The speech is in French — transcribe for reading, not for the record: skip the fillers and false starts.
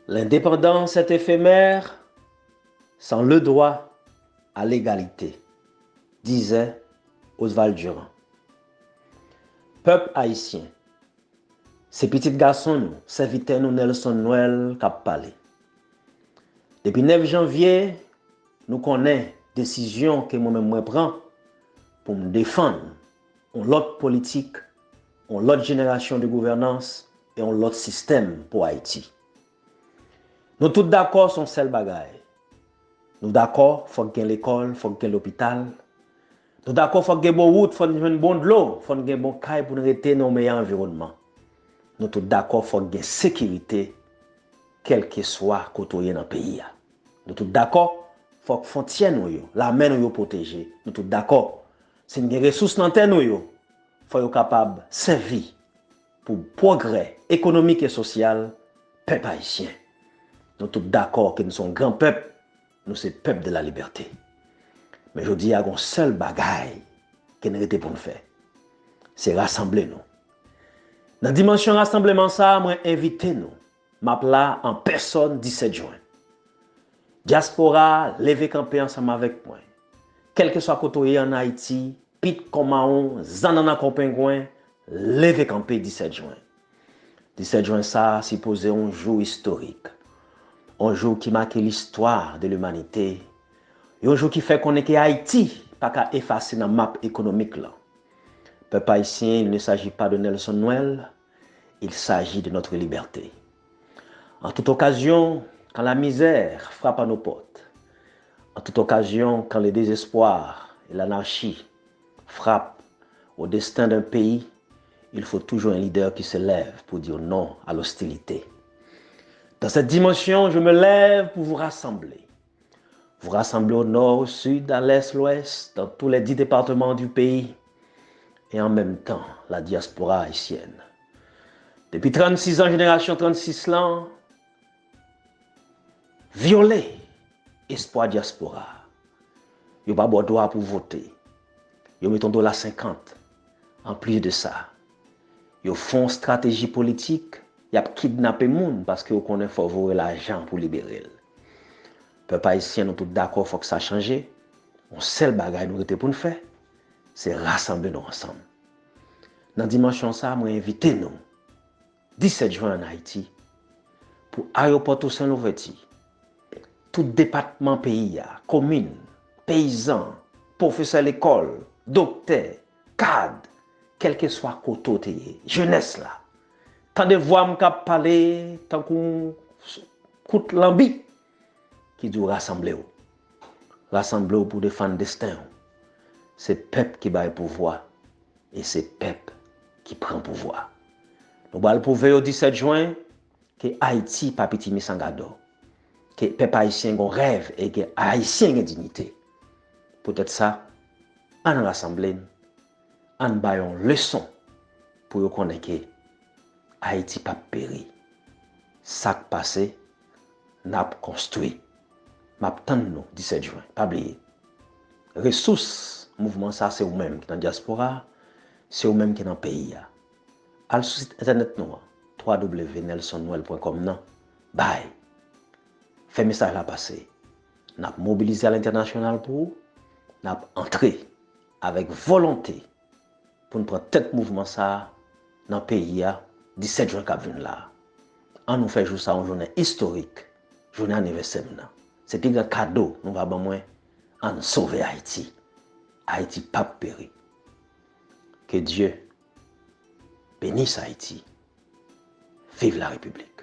L'indépendance est éphémère sans le droit à l'égalité, disait Oswald Durand. Peuple haïtien, ces petits garçons nous, serviteurs nous Nelson Noël qui a parlé. Depuis 9 janvier, nous connaissons décision que moi-même prends pour me défendre l'autre politique, l'autre génération de gouvernance et l'autre système pour Haïti. Nous tous d'accord sur celle bagaille. Nous d'accord, faut qu'il y ait l'école, faut qu'il y ait l'hôpital. Nous d'accord, faut qu'il y ait bon route, faut qu'il y ait bon de l'eau, faut qu'il y ait bon caille pour nous rester dans le meilleur environnement. Nous tous d'accord, faut qu'il y ait sécurité, quel que soit côté dans le pays. Nous tous d'accord, faut que frontière nous la main nous protéger. Nous tous d'accord. Si nous avons des ressources dans terre nous, faut être capable de servir pour le progrès économique et social peuple haïtien. Nous tous d'accord que nous sommes un grand peuple, nous sommes le peuple de la liberté. Mais je dis, il y a un seul bagaille qui nous était pour nous faire. C'est rassembler nous. Dans la dimension rassemblement, ça, moi, invité nous. M'appela en personne 17 juin. Diaspora, levez camper ensemble avec moi. Quel que soit côté en Haïti, Pit Komaon, Zanana Kompengouin, levez camper 17 juin. 17 juin, ça, c'est posé un jour historique. Un jour qui marque l'histoire de l'humanité. Et un jour qui fait qu'on est que Haïti, pas qu'à effacer dans la map économique là. Peuple haïtien, il ne s'agit pas de Nelson Noël, il s'agit de notre liberté. En toute occasion, quand la misère frappe à nos portes, en toute occasion, quand le désespoir et l'anarchie frappent au destin d'un pays, il faut toujours un leader qui se lève pour dire non à l'hostilité. Dans cette dimension, je me lève pour vous rassembler. Vous rassembler au nord, au sud, à l'est, l'ouest, dans tous les 10 départements du pays, et en même temps, la diaspora haïtienne. Depuis 36 ans, génération 36 ans, violer espoir diaspora. Yo pas bon droit pour voter. Yo mettons $50. En plus de ça, yo font stratégie politique, y a kidnappé moun parce que yo connaît faut voyer l'argent pour libérer. Peuple haïtien nous tous d'accord faut que ça change. On seul bagage nous était pour nous faire, c'est rassembler nous ensemble. Dans dimension ça, moi invité nous 17 juin en Haïti pour aéroport Toussaint Louverture. Tout département pays, commune, paysans, professeurs l'école, docteurs, cadres, quel que soit côté, jeunesse là. Tant de voix m'ont parler, tant qu'on coûte l'ambi qui doit rassembler. Rassembler pour défendre le destin. C'est peuple qui bat le pouvoir et c'est peuple qui prend le pouvoir. Nous allons prouver au 17 juin que Haïti pas petit misangado. Que peuple haïtien a un rêve et que haïtien a une dignité. Peut-être ça, en rassemblée, en baillons leçon pour connaître que Haïti pas péri. Ça qui passé, n'a construit. M'attend nous 17 juin, pas oublier. Ressources, mouvement ça c'est vous-même qui dans la diaspora, c'est vous-même qui dans le pays. Al sur site internet nous, www.nelsonnoel.com non. Bye. Fait message là passer. N'a mobilisé à l'international pour n'a entré avec volonté pour nous prendre tête mouvement ça dans le pays 17 juin qui vient là. On nous fait jouer ça une journée historique, journée anniversaire. C'est un cadeau nous va moins en sauver Haïti. Haïti pas péri. Que Dieu bénisse Haïti. Vive la République.